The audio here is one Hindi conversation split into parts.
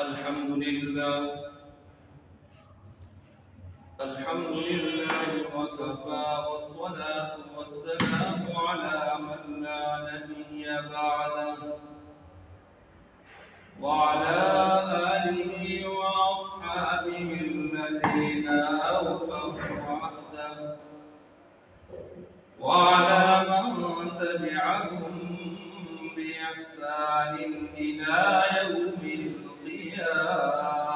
अल्हम्दुलिल्लाह वकफ़ा वस्सलातु वस्सलामु अला मन ला नबिय्य बअदह व अला आलिहि व अस्हाबिहि अल्लज़ीना अवफ़ौ अहदह व अला मन तबिअहुम bi ihsanin ila yawmil qiyamah.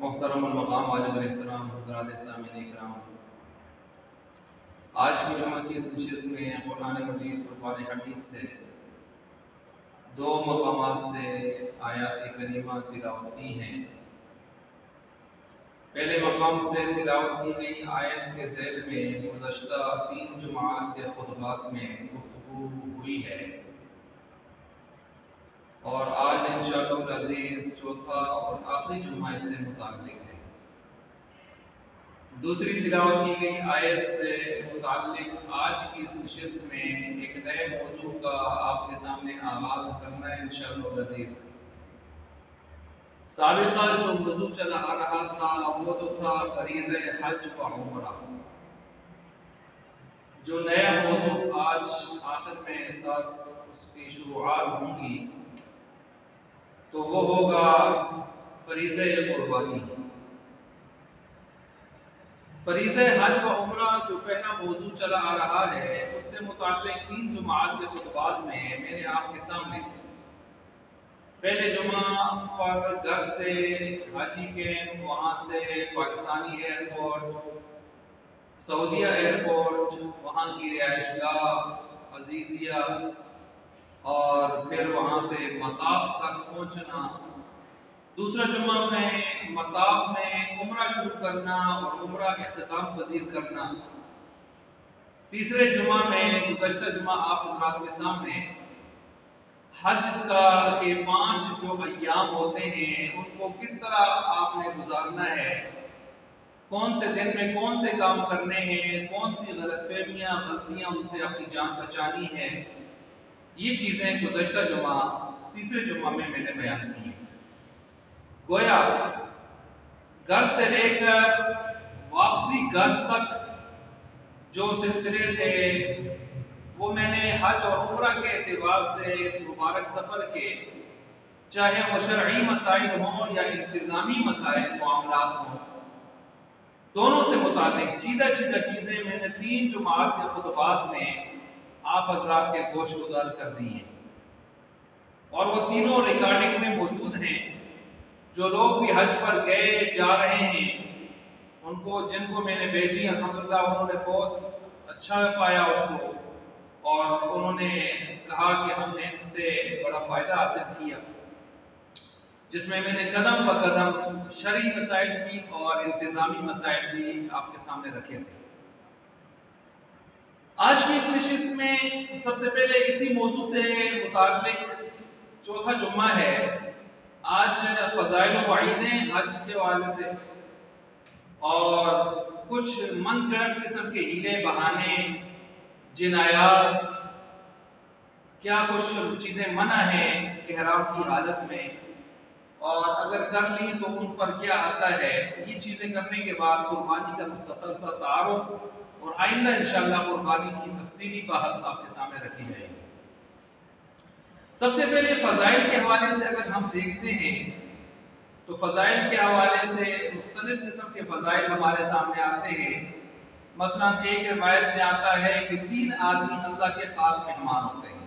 मोहतरम मकाम वालिद एहतराम हज़रात सामिन इकराम, आज की जुमा की इस नशिस्त में कुरान मजीद फुरक़ान हमीद से दो मकामात से आयात करीमा तिलावत की हैं। पहले मकाम से तिलावत की गई आयत के ज़ैल में गुज़श्ता 3 जुमात के खुतबात में गुफ्तगू हुई है और आज इंशाअल्लाह अज़ीज़ चौथा और आखिरी जुमा इससे मुताल्लिक़ है। दूसरी तिलावत की गई आयत से मुताल्लिक़ आज की इस नशिस्त में एक नए मौजू का आपके सामने आगाज़ करना है इंशाअल्लाह अज़ीज़। साबिक़ा जो मौजू चला आ रहा था वो तो था फ़रीज़े हज व उम्रा। जो नया मौजू आज आखिर में साथ उसकी शुरुआत होंगी तो वो होगा फ़रीज़े कुर्बानी। फ़रीज़े हज व उम्रा जो पहला मौजू चला आ रहा है उससे मुताल्लिक़ 3 जुमात के खुतबात में मैंने आपके सामने पहले जुमा पर घर से हाजी कैंप, वहाँ से पाकिस्तानी एयरपोर्ट, सऊदीया एयरपोर्ट, वहाँ की रिहाइशगाह अजीज़िया और फिर वहाँ से मताफ तक पहुँचना। दूसरा जुमा में मताफ में उम्रा शुरू करना और उम्रा इख्तिताम पज़ीर करना। तीसरे जुमा में गुज़श्ता जुमा आप हज़रात के सामने हज का के 5 जो अय्याम होते हैं उनको किस तरह आपने गुजारना है, कौन से दिन में कौन से काम करने हैं, कौन सी गलतफहमियाँ गलतियाँ उनसे अपनी जान बचानी है, ये चीज़ें गुज़श्ता जुमा तीसरे जुमा में मैंने बयान की हैं। गोया घर से लेकर वापसी घर तक जो सिलसिले थे वो मैंने हज और उम्रा के एतबार से इस मुबारक सफ़र के, चाहे वो शरई मसाइल हों या इंतज़ामी मसाइल मामलात हों, दोनों से मुताल्लिक़ चीज़ा चीज़ें मैंने 3 जुमात के खुतबात में आप हज़रात के गोश गुजार कर दी हैं और वो तीनों रिकॉर्डिंग में मौजूद हैं। जो लोग भी हज पर गए जा रहे हैं उनको, जिनको मैंने भेजी अल्हम्दुलिल्लाह उन्होंने बहुत अच्छा पाया उसको और उन्होंने कहा कि हमने इनसे बड़ा फ़ायदा हासिल किया। जिसमें मैंने कदम ब कदम शरई मसाइल भी और इंतज़ामी मसाइल भी आपके सामने रखे थे। आज की इस नशिस्त में सबसे पहले इसी मौजू से मुताल्लिक चौथा जुम्मा है। आज फ़ज़ाइल व वईदें हज के हवाले से और कुछ मनगढ़ंत किस्म के हीले बहाने, जिनायात, क्या कुछ चीज़ें मना हैं इहराम की हालत में, और अगर कर ली तो उन पर क्या आता है। ये चीज़ें करने के बाद कुर्बानी का मुख्तसर सा तारुफ और आइंदा इंशाअल्लाह कुर्बानी की तफसीली बहस आपके सामने रखी जाएगी। सबसे पहले फ़ज़ाइल के हवाले से अगर हम देखते हैं तो फ़ज़ाइल के हवाले से मुख्तलिफ किस्म के फ़ज़ाइल हमारे सामने आते हैं। मसलन एक रिवायत में आता है कि 3 आदमी अल्लाह के ख़ास मेहमान होते हैं।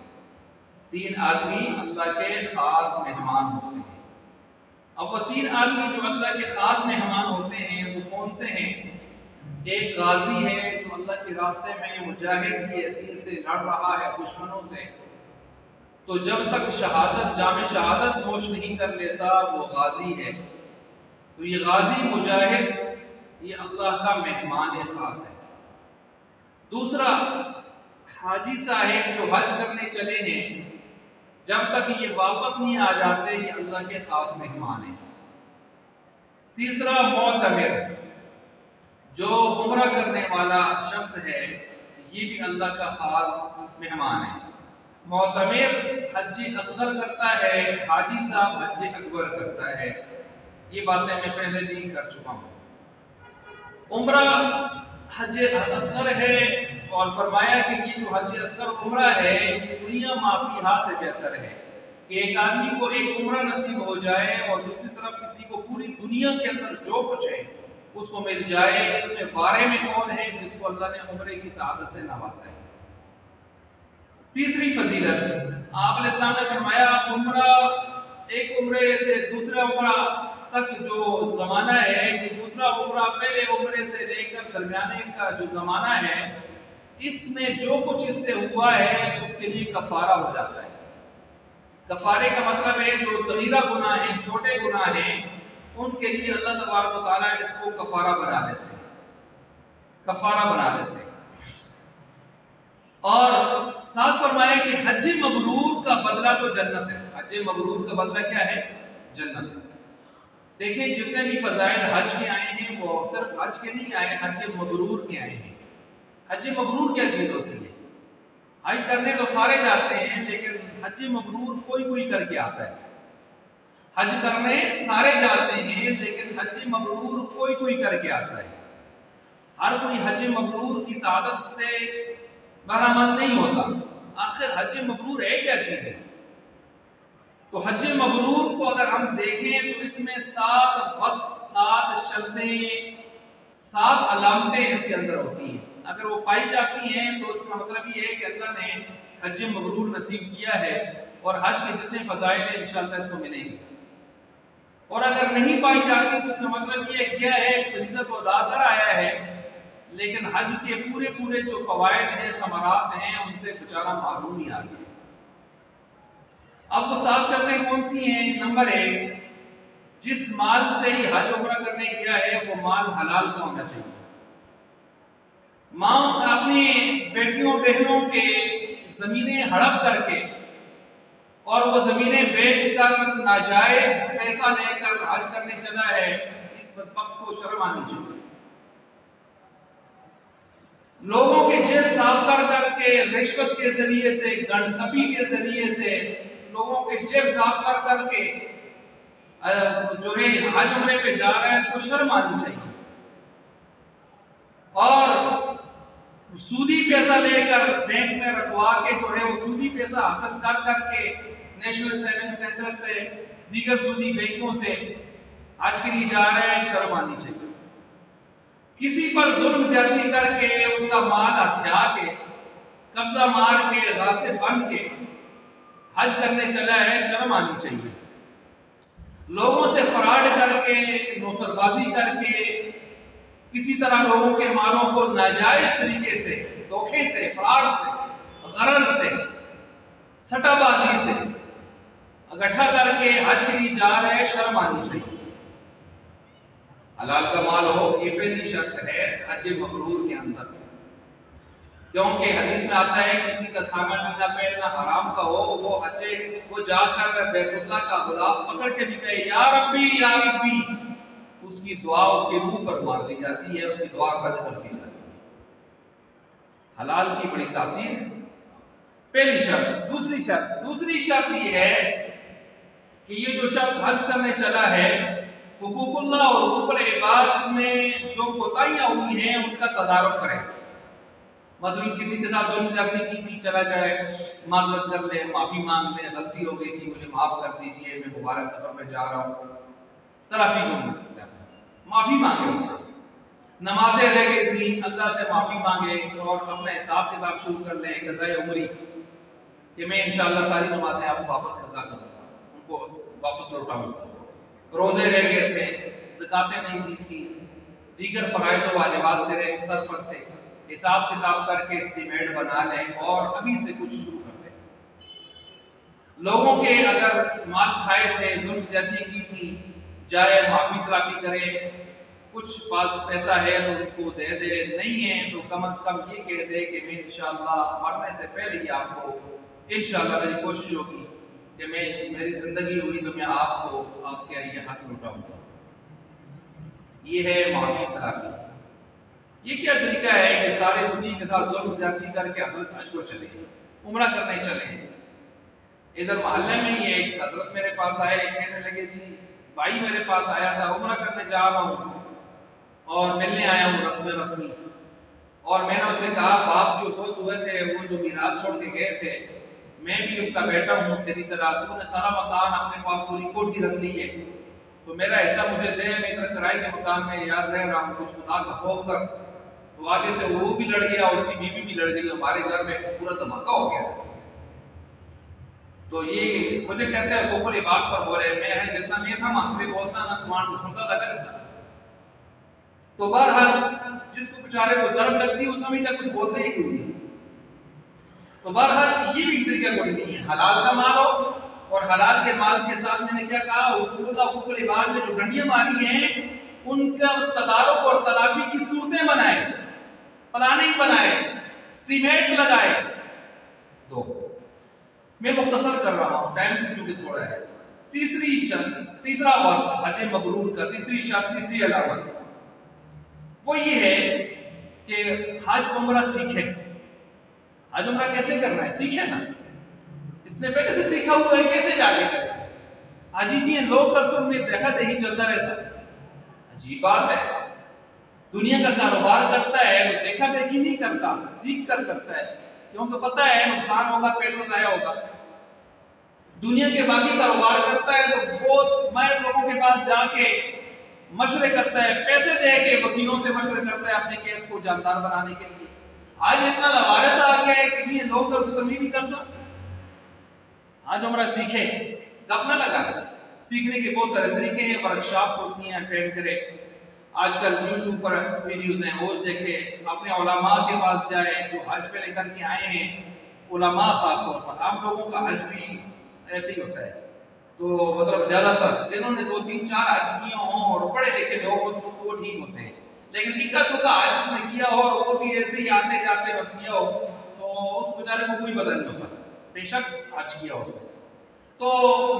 3 आदमी अल्लाह के ख़ास मेहमान होते हैं। अब वो 3 आदमी जो अल्लाह के ख़ास मेहमान होते हैं वो कौन से हैं? एक गाजी है जो अल्लाह के रास्ते में मुजाहिद की हैसियत से लड़ रहा है दुश्मनों से, तो जब तक शहादत जामे शहादत नोश नहीं कर लेता वो गाजी है। तो ये गाजी मुजाहिद ये अल्लाह का मेहमान ख़ास है। दूसरा, हाजी साहिब जो हज करने चले हैं, जब तक ये वापस नहीं आ जाते ये अल्लाह के ख़ास मेहमान हैं। तीसरा, मोतमिर जो उम्रा करने वाला शख्स है, ये भी अल्लाह का ख़ास मेहमान है। मोतमिर हज असगर करता है, हाजी साहब हज अकबर करता है। ये बातें मैं पहले भी कर चुका हूँ। उम्रा हज असगर है और फरमाया कि ये जो हज असगर उम्रा है ये दुनिया माफिहा से बेहतर है कि एक आदमी को एक उम्रा नसीब हो जाए और दूसरी तरफ किसी को पूरी दुनिया के अंदर जो कुछ है उसको मिल जाए। इसमें बारे में कौन है जिसको अल्लाह ने उम्रे की सआदत से नवाजा है। तीसरी फजीलत, आप अलैहिस्सलाम ने फरमाया उम्रा एक उम्रे से दूसरा उम्रा तक जो ज़माना है, ये दूसरा उम्रा पहले उम्रे से लेकर दरमियाने का जो ज़माना है, इसमें जो कुछ इससे हुआ है उसके लिए कफ़ारा हो जाता है। कफ़ारे का मतलब है जो सगीरा गुनाह हैं, छोटे गुनाह हैं, उनके लिए अल्लाह तबारक व तआला इसको कफ़ारा बना देते हैं, कफ़ारा बना देते हैं। और साथ फरमाया कि हज मबरूर का बदला तो जन्नत है। हज मबरूर का बदला क्या है? जन्नत है। देखिए जितने भी फजाइल हज के आए हैं वो सिर्फ हज के नहीं आए, हज मबरूर के आए हैं। हज मबरूर क्या चीज़ होती है? हज करने तो सारे जाते हैं, लेकिन हज मबरूर कोई कोई करके आता है। हज करने सारे जाते हैं, लेकिन हज मबरूर कोई कोई करके आता है। हर कोई हज मबरूर की सआदत से बरामद नहीं होता। आखिर हज मबरूर है क्या चीज़ है? तो हज मबरूर को अगर हम देखें तो इसमें 7 वस्फ, 7 शर्तें, 7 अलामतें इसके अंदर होती हैं। अगर वो पाई जाती हैं तो इसका मतलब ये है कि अल्लाह ने हज मबरूर नसीब किया है और हज के जितने फजाइल हैं इंशाअल्लाह इसको मिलेंगे। और अगर नहीं पाई जाती तो इसका मतलब ये क्या है, फरीज़त अदा कर आया है, लेकिन हज के पूरे पूरे जो फवायद हैं, समरात हैं, उनसे बेचारा मालूम ही आ गया। अब वो 7 शर्तें कौन सी हैं? नंबर 1, जिस माल से ही हज उम्रा करने गया है वो माल हलाल का होना चाहिए। माँ अपनी बेटियों बहनों के जमीनें हड़प करके और वो जमीनें बेचकर नाजायज पैसा लेकर हज करने चला है, इस बदबख्त को शर्म आनी चाहिए। लोगों के जेब साफ कर करके रिश्वत के जरिए से, गंडकपी के जरिए से लोगों के जेब साफ कर करके जो है हज उम्रे पे जा रहा है, इसको शर्म आनी चाहिए। और सूदी पैसा लेकर बैंक में रखवा के जो है वो सूदी पैसा हासिल कर करके नेशनल सेविंग सेंटर से, दीगर सूदी बैंकों से हज के लिए जा रहे हैं, शर्म आनी चाहिए। किसी पर जुल्म ज्यादती करके उसका माल हथिया के, कब्जा मार के, गासिब बन के हज करने चला है, शर्म आनी चाहिए। लोगों से फ्रॉड करके, नौसरबाजी करके, किसी तरह लोगों के मालों को नाजायज तरीके से, धोखे से, फ्रॉड से, गरर से, सट्टाबाजी से इकट्ठा करके हज के लिए जा रहे हैं, शर्म आनी चाहिए। हलाल का माल हो, ये पहली शर्त है हज मबरूर के अंदर, क्योंकि हदीस में आता है किसी का खाना पीना पहनना हराम का हो, वो जाकर बैतुल्लाह का गुलाब पकड़ के भी कहे या रब्बी या रब्बी, उसकी दुआ उसके मुंह पर मार दी जाती है, उसकी दुआ रद्द कर दी जाती है। हलाल की बड़ी तासीर है, पहली शर्त। दूसरी शर्त ये है कि ये जो शख्स हज करने चला है, हुकूकुल्लाह और हुकूकुल इबाद में जो कोताहियां हुई हैं उनका तदारुक करें। मसलन किसी के साथ जुल्म ज्यादती की थी, चला जाए, माजरत कर ले, माफी मांग ले, गलती हो गई थी, मुझे माफ कर दीजिए, मैं मुबारक सफर में जा रहा हूँ, तराफी को माफी मांगे उससे। नमाजें रह गई थी, अल्लाह से माफी मांगे और अपना हिसाब किताब शुरू कर लें क़ज़ाए उम्री कि मैं इंशाअल्लाह सारी नमाजें आपको वापस कज़ा करूँगा, उनको वापस लौटाऊंगा। रोजे रह गए थे, ज़कातें नहीं दी थी, दीगर फ़राइज़ व वाजिबात से सर पर थे, हिसाब किताब करके एस्टीमेट बना लें और अभी से कुछ शुरू कर दें। लोगों के अगर माल खाए थे, जुल्म ज़्यादती की थी, जाए माफ़ी तलाफी करे, कुछ पास पैसा है तो उनको दे दे, नहीं है तो कम से कम ये कह दे कि मैं इंशाअल्लाह मरने से पहले ही आपको, इंशाअल्लाह मेरी कोशिश होगी कि मैं, मेरी जिंदगी हुई तो मैं आपको आपके ये हक लौटाऊंगा। ये है माफी तलाफी। ये क्या तरीका है कि सारे दुनिया के साथ जुल्म ज्यादती करके हजरत हज को चले, उम्रा करने चले। इधर मोहल्ले में ही एक हजरत मेरे पास आए, कहने लगे जी भाई मेरे पास आया था, उम्रा करने जा रहा हूँ और मिलने आया हूँ रस्मी। और मैंने उससे कहा बाप जो फौत हुए थे, वो जो मीरास छोड़ के गए थे, मैं भी उनका बेटा हूँ तेरी तरह, तूने सारा मकान अपने पास पूरी कोठी रख ली है, तो मेरा ऐसा मुझे दे, मैं इधर किराए के मकान में याद रह रहा हूँ, कुछ खुदा का खौफ कर। तो आगे से वो भी लड़ गया, उसकी बीवी भी लड़ गई, हमारे घर में पूरा धमाका हो गया। तो ये मुझे कहते हैं कोकुल बात पर बोले, मैं जितना मैं था मांसरी बोलता ना, तुम्हारा सुनता था करता। तो बहरहाल जिसको बेचारे को शर्म लगती है उस समय तक कुछ बोलते ही क्यों नहीं। तो बहरहाल ये भी तरीका कोई नहीं है, हलाल का माल हो और हलाल के माल के साथ मैंने क्या कहा, हुकूकुल इबाद में जो डंडियां मारी हैं उनका तदारुक और तलाफी की सूरतें बनाए, प्लानिंग बनाए, एस्टीमेट लगाए। तो मैं मुख्तसर कर रहा हूँ, टाइम चूंकि थोड़ा है। तीसरा वस्फ हज मबरूर का, तीसरी अलामत वो ये है कि हज उम्रा सीखे। हज उम्रा कैसे करना है सीखे ना, इसने पहले से सीखा हुआ है, कैसे जाके करे। हाजी जी लोग करसों में देखा देखी चलता रहे सब, अजीब बात है। दुनिया का कारोबार करता है वो देखा देखी नहीं करता, सीख कर करता है, क्योंकि पता है नुकसान होगा, पैसा जाया होगा। दुनिया के बाकी कारोबार करता है तो बहुत मैं लोगों के पास जाके मशवरे करता है, पैसे दे के वकीलों से मशवरे करता है अपने केस को जानदार बनाने के लिए। आज इतना लवारिस आ गया है कि ये लोग कर सकते नहीं कर सकते। आज हमारा सीखे, कब ना लगा। सीखने के बहुत सारे तरीके हैं, वर्कशॉप्स होती हैं, अटेंड करें। आजकल यूट्यूब पर वीडियोस हैं, वो देखे, अपने उलमा के पास जाए जो हज पे लेकर के आए हैं। उलमा खास तौर पर, आप लोगों का हज भी ऐसे ही होता है, तो मतलब ज्यादातर जिन्होंने 2-3-4 हज किए हों और पढ़े लिखे लोग हों तो वो ठीक होते हैं, लेकिन इक्का दुक्का हज जिसने किया हो और वो भी ऐसे ही आते जाते बस किया हो तो उस बेचारे को कोई पता नहीं होता, बेशक हज किया उसने। तो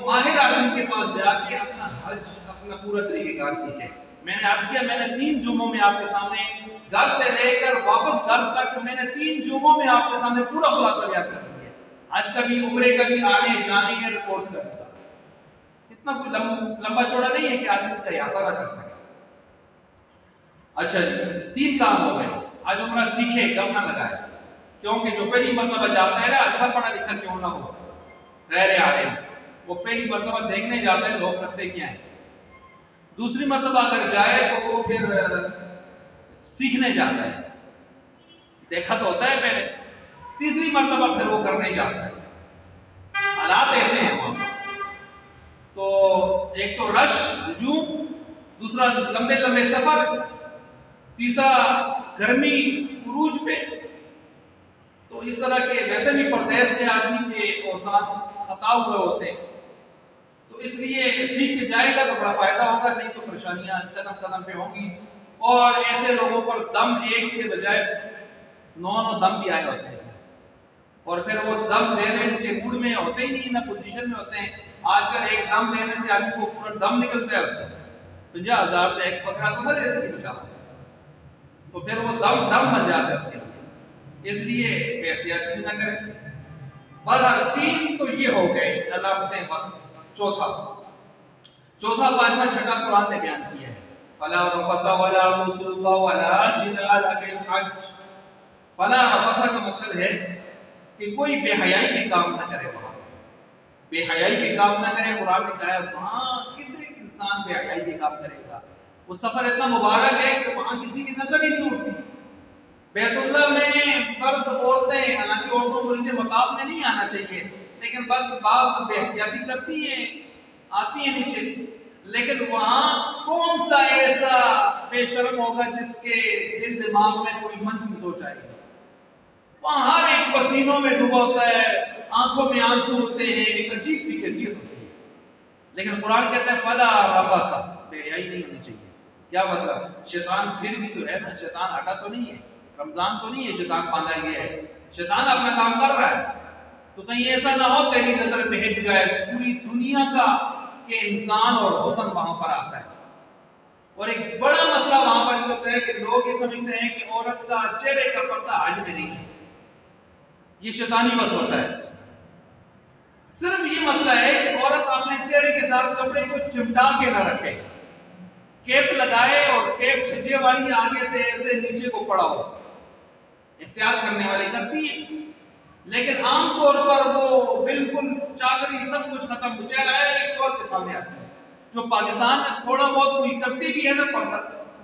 माहिर आदमी के पास जाके अपना हज अपना पूरा तरीकेकार सीखे। मैंने अर्ज किया, मैंने 3 जुम्मों में आपके सामने घर से लेकर वापस घर तक मैंने 3 जुम्मों में आपके सामने पूरा खुलासा बयान कर दिया। आज कभी उम्रे कभी आने जाने के रिपोर्ट्स का भी साथ, इतना कोई लंबा चौड़ा नहीं है कि आदमी इसका यात्रा ना कर सके। अच्छा जी, 3 काम हो गए। आज उम्रा सीखे, कम ना लगाए, क्योंकि जो पहली मरतबा जाता है ना, अच्छा पढ़ा लिखा क्यों ना हो, गैर आलिम, वो पहली मरतबा देखने जाते हैं लोग करते क्या है। दूसरी मरतबा अगर जाए तो वो फिर सीखने जाता है, देखा तो होता है पहले। तीसरी मरतबा फिर वो करने जाता है। हालात ऐसे हैं वहां पर, तो एक तो रश हुजूम, दूसरा लंबे लंबे सफर, तीसरा गर्मी उरूज पे। तो इस तरह के वैसे भी परदेश के आदमी के औसान खता हुए होते हैं, तो इसलिए सीख के जाएगा तो बड़ा फायदा होगा, नहीं तो परेशानियां कदम कदम पे होंगी। और ऐसे लोगों पर दम एक के बजाय 9 दम भी आए होते हैं, और फिर वो दम देने के मूड में होते ही नहीं, ना पोजीशन में होते हैं। आजकल एक दम देने से आदमी को पूरा दम निकलता है उसका, 50,000 का एक पकड़ा तो भले इसकी बेचारा, तो फिर वो दम बन जाता है उसके लिए। इसलिए एहतियात भी ना करें। बहरहाल 3 तो ये हो गए अलामतें। बस चौथा पांचवा छठा कुरान ने बयान किया है, फला रफता वला फुसूका वला जिदाल फिल हज। फला रफता का मतलब है कि कोई बेहयाई के काम ना करे, वहां बेहयाई के काम ना करे। कुरान ने कहा वहां किसी इंसान बेहयाई के काम करेगा, वो सफर इतना मुबारक है कि वहां किसी की नजर ही नहीं उठती। बैतुल्लाह में मर्द औरतें, हालांकि औरतों को नीचे मकाम में नहीं आना चाहिए, लेकिन बस बात बेहतियाती करती हैं, आती है नीचे। लेकिन वहां कौन सा ऐसा बेशर्म होगा जिसके दिल दिमाग में कोई मनफी सोच आएगी? वहां हर एक पसीनों में डूबा होता है, आंखों में आंसू होते हैं, एक अजीब सी कैफियत होती है। लेकिन कुरान कहता है फला रफता, बेहयाई नहीं होनी चाहिए। क्या मतलब? शैतान फिर भी तो है ना, शैतान हटा तो नहीं है, रमजान तो नहीं है शैतान बांधा गया है, शैतान अपना काम कर रहा है। तो कहीं ऐसा ना हो तेरी नजर में हिट जाए पूरी दुनिया का कि इंसान और हुस्न वहां पर आता है। और एक बड़ा मसला वहां पर होता है कि लोग ये समझते हैं कि औरत का चेहरे का पर्दा हज में नहीं है। ये शैतानी वसवसा है। सिर्फ ये मसला है कि औरत अपने चेहरे के साथ कपड़े को चिमटा के ना रखे, कैप लगाए और कैप छज्जे वाली आगे से ऐसे नीचे को पड़ा हो। एहतियात करने वाले करती है, लेकिन आमतौर पर वो बिल्कुल चादरी सब कुछ खत्म, चेहरा एक और के सामने आती है। जो पाकिस्तान में थोड़ा बहुत कोई करती भी है ना पर्दा,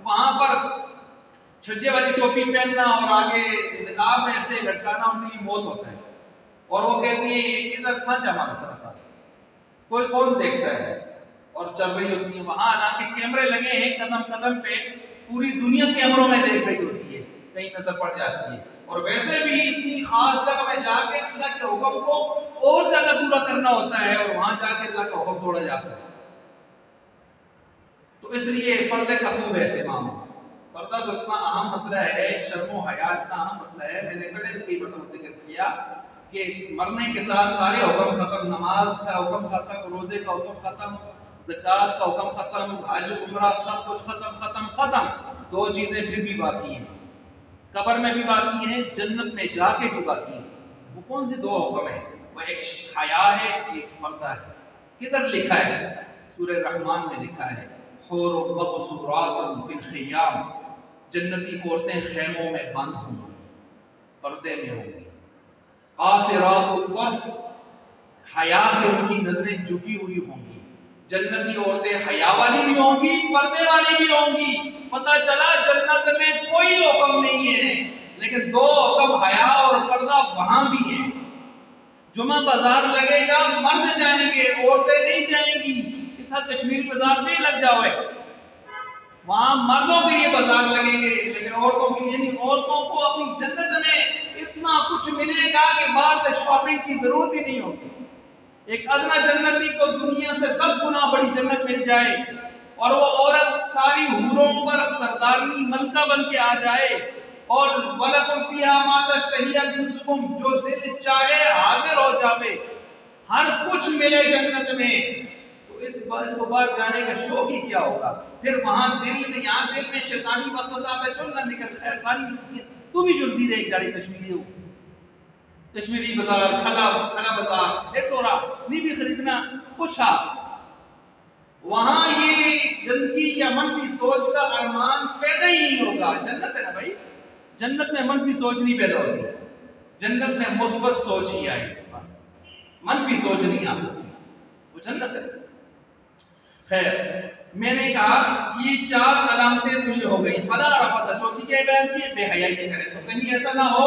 वहां पर छज्जे वाली टोपी पहनना और आगे निकाब ऐसे लटकाना उनके लिए मौत होता है। और वो कहती है इधर साझा मानसा सा, कोई कौन देखता है, और चल रही होती है वहां। हालांकि कैमरे लगे हैं कदम कदम पे, पूरी दुनिया कैमरों में देख रही होती है, कहीं नजर पड़ जाती है। और वैसे भी इतनी खास जगह में जाके अल्लाह के हुक्म को और ज्यादा पूरा करना होता है, और वहां जाके अल्लाह का हुक्म तोड़ा जाता है। तो इसलिए पर्दे का खूब एहतमाम। पर्दा तो इतना अहम मसला है, शर्मो हया इतना अहम मसला है। मैंने पहले भी कई बार जिक्र किया कि मरने के साथ सारे हुक्म खत्म, नमाज का हुक्म खत्म, रोजे का हुक्म खत्म, ज़कात का हुक्म खत्म, हज उम्रा सब कुछ खत्म। 2 चीजें फिर भी बाकी हैं, कब्र में भी बाकी हैं, जन्नत में जाके भी बाकी हैं। वो कौन सी 2 हुक्म है? वो एक हया है, एक पर्दा है। किधर लिखा है? सूरह रहमान में लिखा है, हूरुम मक़सूरातुन फिल ख़ियाम, जन्नती औरतें खेमों में बंद होंगी, पर्दे में होंगी। आसिरातुल तर्फ़, हया से उनकी नजरें झुकी हुई होंगी। जन्नती औरतें हया वाली भी होंगी, पर्दे वाली भी होंगी। पता चला जन्नत में कोई हुक्म नहीं है, लेकिन 2 हुक्म हया और पर्दा वहां भी है। जुमा बाजार लगेगा, मर्द जाएंगे, औरतें नहीं जाएंगी। इतना कश्मीरी बाजार में लग जाओ, वहां मर्दों के लिए बाजार लगेंगे, लेकिन औरतों के लिए नहीं। औरतों को अपनी जन्नत में इतना कुछ मिलेगा कि बाहर से शॉपिंग की जरूरत ही नहीं होगी। एक अदना जन्नती को दुनिया से 10 गुना बड़ी जन्नत मिल जाए, और वो औरत सारी हूरों पर सरदारनी मलका बन के आ जाए, और वलकुम फिहा मा तश्तही अनफुसुकुम, जो दिल चाहे हाजिर हो जावे, हर कुछ मिले जन्नत में। तो इसको बाहर जाने का शौक ही क्या होगा? फिर वहां दिल में, यहाँ दिल में शैतानी वसवसा आता है, चल ना निकल, खैर सारी जुल्ती तू भी जुल्ती रहे, एक दाढ़ी कश्मीरी हो, कश्मीरी बाजार, खला बाजार, एटोरा नहीं भी खरीदना कुछ आ। वहां ये गंदगी या मनफी सोच का अरमान पैदा ही नहीं होगा। जन्नत है ना भाई, जन्नत में मनफी सोच नहीं पैदा होती, जन्नत में मुस्बत सोच ही आएगी, बस मनफी सोच नहीं आ सकती, वो जन्नत है। खैर, मैंने कहा ये 4 अलामतें तो ये हो गई। फला रफसा, चौथी क्या बयान की? बेहयाई नहीं करे। तो कहीं ऐसा ना हो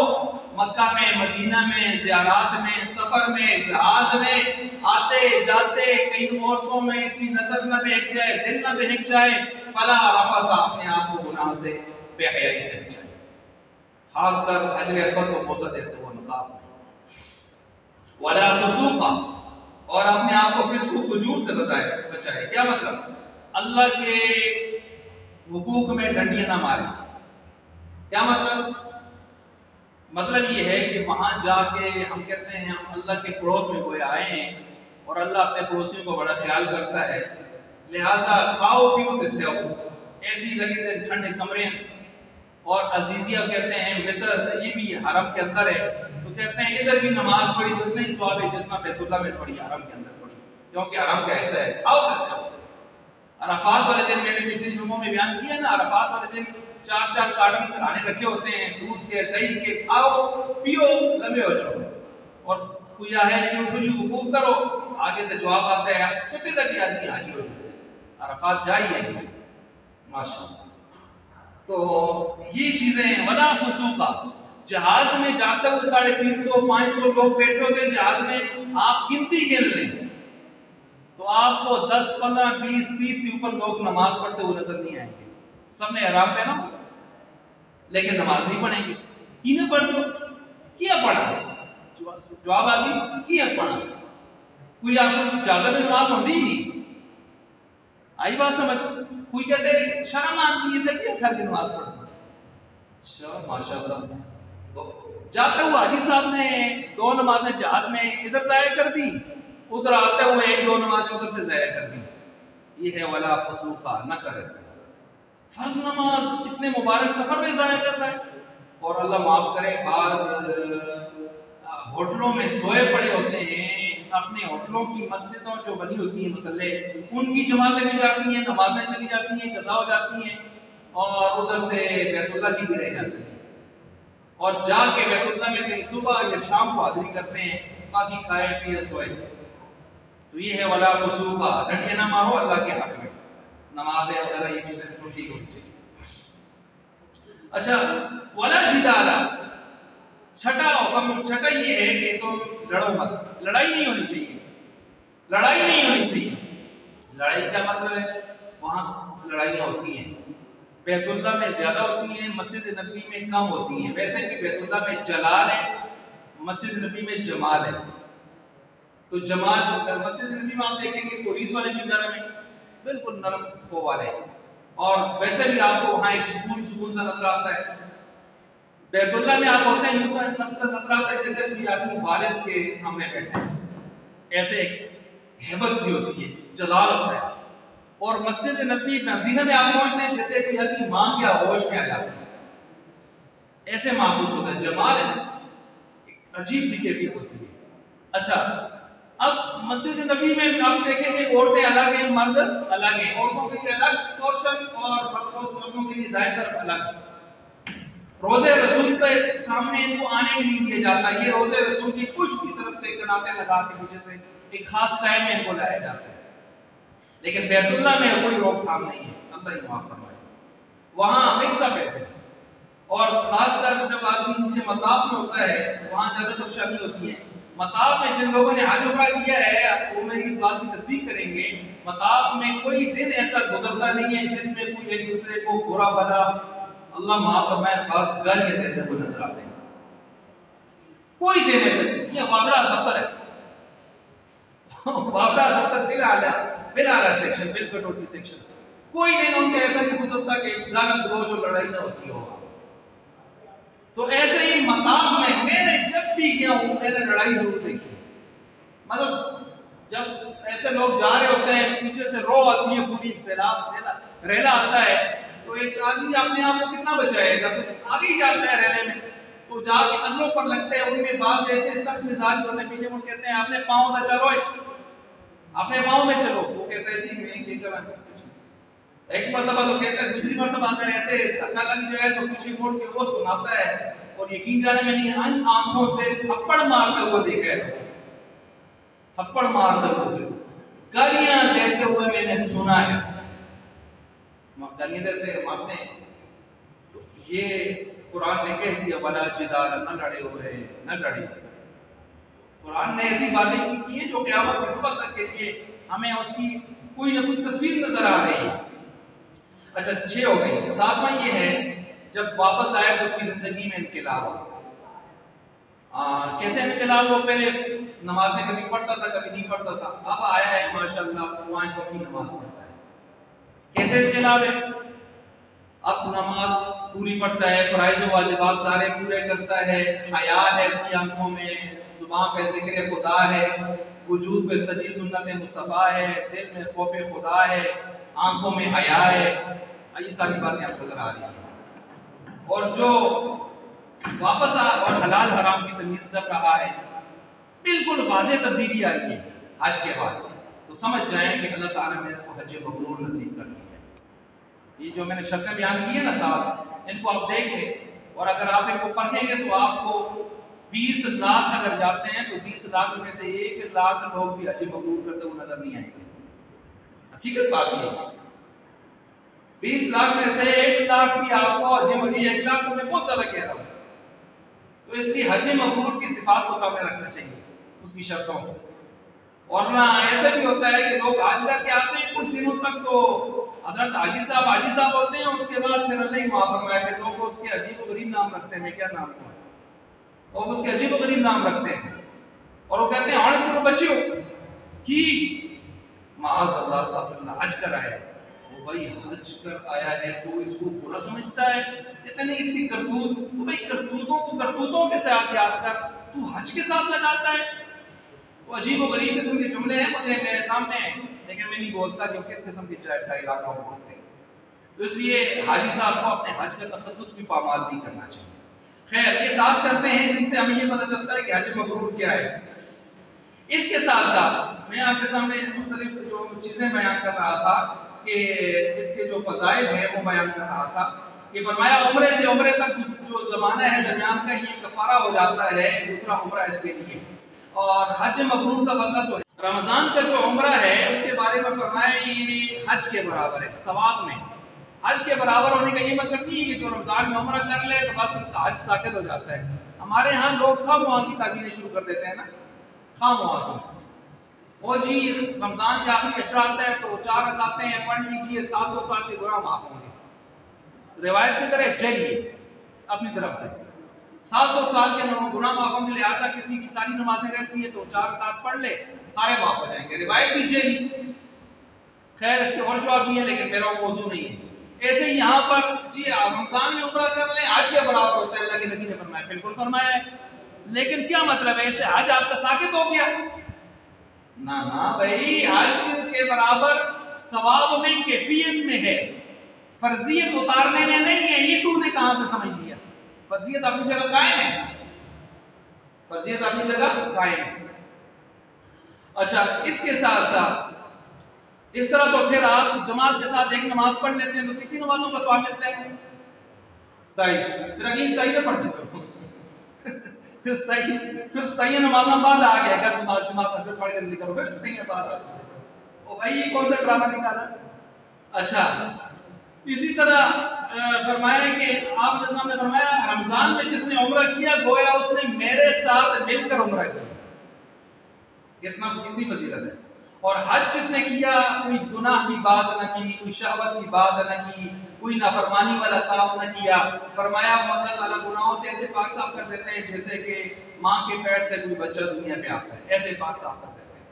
मक्का में, मदीना में, ज़ियारात में, सफर में, जहाज में आते जाते कहीं औरतों में इसकी नजर न बहक जाए, दिल न बहक जाए। फला रफसा, अपने आप को गुनाह से, बेहयाई से बचाए। खासकर हजर असवद को बोसा देते हुए मताफ में। वला फुसूका, और अपने आप को फिस्क व फुजूर से बचाए। क्या मतलब? अल्लाह के हुकूक में डंडियां ना मारे। क्या मतलब? मतलब ये है कि वहां जाके हम कहते हैं हम अल्लाह के पड़ोस में कोई आए हैं और अल्लाह अपने पड़ोसियों को बड़ा ख्याल करता है, लिहाजा खाओ पियो तो सो, ऐसी लगे दिन ठंडे कमरे। और अजीजिया कहते हैं मिस्र, ये भी हरम के अंदर है, तो कहते हैं इधर भी नमाज पढ़ी तो इतना ही सवाब है जितना बैतुल्लाह में पढ़ी, हरम के अंदर पढ़ी, क्योंकि हरम का ऐसा है। खाओ कैसे? अरफात वाले दिन मैंने पिछले जुम्मों में बयान किया ना, अरफात वाले दिन 4-4 कार्टन सराहने रखे होते हैं दूध के, दही के, खाओ पियो लंबे हो जाओ बस। और कोई है कि उठो जी वकूफ करो, आगे से जवाब आता है सोते तक आदमी हाजी हो जाते हैं। अरफात जाइए जी, माशाअल्लाह। तो ये चीजें वला फसूका, जहाज में जाते हुए 350-500 लोग बैठे होते हैं जहाज में, आप गिनती गिन लें तो आपको 10, 15, 20, 30 से ऊपर लोग नमाज पढ़ते हुए नजर नहीं आएंगे। सबने आराम पहना लेकिन नमाज नहीं पढ़ेंगे। किने पढ़ दो, किया पढ़ा जवाब आजी, किया पढ़ा, कोई इजाजत में नमाज होती ही नहीं। आई बात समझ? कोई कहते हैं शर्म आती है कि घर की नमाज पढ़ सकते। अच्छा माशाल्लाह, तो जाते हुए हाजी साहब ने 2 नमाजें जहाज में इधर जाया कर दी, उधर आते हुए 1-2 नमाजें उधर से जाया कर दी। ये है वला फसूका, न करे। फर्ज नमाज इतने मुबारक सफर में जाया कर रहा है। और अल्लाह माफ करे, बाज होटलों में सोए पड़े होते हैं, अपने होटलों की मस्जिदों जो बनी होती है मुसल्ले, उनकी जमातें भी जाती हैं, नमाजें चली जाती हैं, कज़ा हो जाती हैं, और उधर से बैतुल्लाह की भी रह जाती है। और जाके बैतुल्लाह में कहीं सुबह या शाम को हाजिरी करते हैं ताकि खाए पिए सोए। तो ये है वला फसूका, डंडियां ना मारो अल्लाह के हक में, नमाजें वगैरह ये चीजें तो ठीक होनी चाहिए। अच्छा, वला जिदाला, छठा हुक्म, छठा ये है कि तुम लड़ो मत, लड़ाई नहीं होनी चाहिए, लड़ाई नहीं होनी चाहिए। लड़ाई क्या मतलब है? वहां लड़ाइयाँ होती हैं, बैतुल्लाह में ज्यादा होती हैं, मस्जिद नबी में कम होती हैं। वैसे कि बैतुल्लाह में जलाल है, मस्जिद नबी में जमाल है। तो जमाल मस्जिद नबी में आप देखेंगे पुलिस वाले भी नरम है, बिल्कुल नरम खो वाले, और वैसे भी आपको वहां एक सुकून सा नजर आता है। बैतुल्लाह में आप होते हैं यूं सा नजर आता है जैसे कोई आदमी वालिद के सामने बैठा है, ऐसे एक हैबत सी होती है, जलाल होता है। और मस्जिद नबी मदीना में आप पहुंचते हैं जैसे कोई आदमी मां के होश में आ जाता है, ऐसे महसूस होता है, जमाल है, अजीब सी कैफियत होती है। अच्छा, अब मस्जिद नबी में आप देखेंगे औरतें अलग हैं, मर्द अलग हैं, औरतों के लिए अलग पोर्शन और मर्दों के लिए दाएं तरफ अलग। रोजे रसूल के सामने इनको आने भी नहीं दिया जाता, ये रोजे रसूल की पुष्ट की तरफ से कनाते लगा के पीछे से एक खास टाइम में इनको लाया जाता है। लेकिन बैतुल्लाह में कोई रोकथाम नहीं है, अल्लाह ही माफ फरमाए, वहां मिक्स अप है। और खासकर जब आदमी नीचे मताफ में होता है वहां ज्यादा परेशानी होती है। मताफ में जिन लोगों ने हज उम्रा किया है वो मेरी इस बात की तस्दीक करेंगे, मताफ में कोई दिन ऐसा गुजरता नहीं है जिसमें कोई एक दूसरे को बुरा भला, अल्लाह माफ फरमाए, खास गालियां देते हुए नजर आते हैं। कोई दिन ऐसा नहीं। ये वाबरा दफ्तर है, वाबरा दफ्तर बिलाला सेक्शन, बिल कटौती सेक्शन, कोई दिन उनका ऐसा नहीं गुजरता कि गाली गलौज और लड़ाई ना होती हो। तो ऐसे ही मताफ में मैंने जब भी गया हूं मैंने लड़ाई जरूर देखी। मतलब जब ऐसे लोग जा रहे होते हैं, पीछे से रो आती है, पूरी सैलाब रेला आता है, तो एक आदमी अपने आप को कितना बचाएगा, तो आगे ही जाता है रेले में, तो जाके अगलों पर लगते हैं। उनमें बात ऐसे सख्त मिजाज होते हैं, पीछे मुड़ कहते हैं आपने पाँव ना चलो, अपने पाँव में चलो। वो कहता है जी मैं ये कर रहा हूं। एक मरतबा तो कहता है, दूसरी मरतबा अगर ऐसे धक्का लग जाए तो पीछे मुड़ के वो सुनाता है, और यकीन जाने मैंने अन आंखों से थप्पड़ मारते हुए देखा है, थप्पड़ मारते हुए, गालियां देते हुए मैंने सुना है, गालियां देते हैं, मारते हैं। तो ये कुरान ने कह दिया वला जिदाल, न लड़े हुए, न लड़े। कुरान ने ऐसी बातें की है जो क़यामत की सुबह तक के लिए हमें उसकी कोई ना कोई तस्वीर नजर आ रही है। अच्छा 6 हो गई। 7वां ये है जब वापस आया तो उसकी जिंदगी में इनकलाब हो। कैसे इनकलाब हो? पहले नमाजें कभी पढ़ता था कभी नहीं पढ़ता था, अब आया है माशाल्लाह 5 वक्त की नमाज पढ़ता है। कैसे इनकलाब है? अब नमाज पूरी पढ़ता है, फराइज़ व वाजिबात सारे पूरे करता है, हया है इसकी आंखों में, जुबान पे जिक्र खुदा है, वजूद पे सजी सुन्नत मुस्तफ़ा है, दिल में खौफ खुदा है, आंखों में हया है। ये सारी बातें आपको नजर आ रही हैं। और जो वापस और हलाल हराम की तमीज़ कर रहा है, बिल्कुल वाज़ेह तब्दीली आ रही है हज के बाद, तो समझ जाएं कि अल्लाह ताला ने इसको हज मबरूर नसीब कर दी है। ये जो मैंने शर्तें बयान की है ना साहब, इनको आप देखें और अगर आप इनको पढ़ेंगे तो आपको 20 लाख अगर जाते हैं तो 20 लाख में से 1 लाख लोग भी हज मबरूर करते हुए नजर नहीं आएंगे। हकीकत बात ये 20 लाख में से 1 लाख भी आपको हज मबरूर, 1 लाख तो मैं बहुत ज्यादा कह रहा हूँ, तो इसलिए हज मबरूर की सिफात को सामने रखना चाहिए, उसकी शर्तों को। और ना ऐसे भी होता है कि लोग आज करके आते हैं कुछ दिनों तक तो हजरत हाजी साहब होते हैं, उसके बाद फिर अल्लाह ही माफ फरमाए, फिर लोग उसके अजीब गरीब नाम रखते हैं, मैं क्या नाम दूं, और उसके अजीब गरीब नाम रखते हैं और वो कहते हैं हमारे से बच्चे हो कि माअज़ल्लाह अस्तग़फिरुल्लाह हज कर आया है। वो भाई हज कर आया है तो इसको बुरा समझता है, कहते नहीं इसकी करतूत, तो भाई करतूतों को करतूतों के साथ याद कर, तू हज के साथ लगाता है। वो अजीब व गरीब किस्म के जुमले हैं मुझे मेरे सामने, लेकिन मैं नहीं बोलता क्योंकि इस किस्म की डायलॉग बोलते हैं, तो इसलिए हाजी साहब को अपने हज का तक़द्दुस भी पामाल नहीं करना चाहिए। खैर, ये 7 शर्तें हैं जिनसे हमें ये पता चलता है कि हज मबरूर क्या है। इसके साथ साथ मैं आपके सामने मुख्तलिफ जो चीज़ें बयान कर रहा था कि इसके जो फ़ज़ाइल हैं वो बयान कर रहा था कि फरमाया उम्रे से उम्रे तक जो ज़माना है दरमियान का ये कफ़ारा हो जाता है, दूसरा उम्रा इसके लिए। और हज मबरूर का बदला तो है। रमज़ान का जो उम्रा है उसके बारे में फरमाया ये हज के बराबर है सवाब में। हज के बराबर होने का ये मतलब नहीं है कि जो रमज़ान में उम्रा कर ले तो बस उसका हज साकित हो जाता है। हमारे यहाँ लोग खामख्वाह की ताबीरें शुरू कर देते हैं ना, खामख्वाह की, वो जी रमज़ान के आखिरी अशरा आता है तो 4 रकातें हैं पढ़ लीजिए, 700 साल के गुनाह माफ़ होंगे। रिवायत की तरह चलिए अपनी तरफ से 700 साल के गुनाह माफ़ होंगे, लिहाजा किसी की सारी नमाजें रहती है तो 4 रकात पढ़ ले सारे माफ़ हो जाएंगे। रिवायत भी चली, खैर इसके और जवाब भी है लेकिन मेरा मौजू नहीं है। ऐसे ही यहाँ पर जी रमज़ान में उम्रा कर ले आज के बराबर होता है, अल्लाह के नबी ने फरमाया, बिल्कुल फरमाया है, लेकिन क्या मतलब है ऐसे हज आपका साकित हो गया? ना ना भाई, हज के बराबर सवाब में कैफियत में है, फर्जियत उतारने में नहीं है। ये तूने कहां से समझ लिया? फर्जियत अपनी जगह कायम है, फर्जियत अपनी जगह कायम है। अच्छा, इसके साथ साथ इस तरह तो फिर आप जमात के साथ एक नमाज पढ़ लेते हैं तो कितनी नमाजों का स्वाब मिलता है? 27। फिर अगली 27 पढ़ते हो फिर 27 नमाज़ों बाद आ गया, अगर नमाज जमात में फिर पढ़ कर निकलो फिर 27 बाद आ गया। ओ भाई ये कौन सा ड्रामा निकाला? अच्छा, इसी तरह फरमाया कि आप इस्लाम ने फरमाया रमजान में जिसने उम्रा किया गोया उसने मेरे साथ मिलकर उम्रा किया। कितनी फजीलत है। और हज जिसने किया कोई गुनाह की बात न की, कोई शहवत की बात न की, कोई नाफरमानी वाला काम न किया, फरमाया वो अल्लाह ताला गुनाहों से ऐसे पाक साफ कर देते हैं जैसे कि माँ के पेट से कोई बच्चा दुनिया पे आता है, ऐसे पाक साफ कर देते हैं।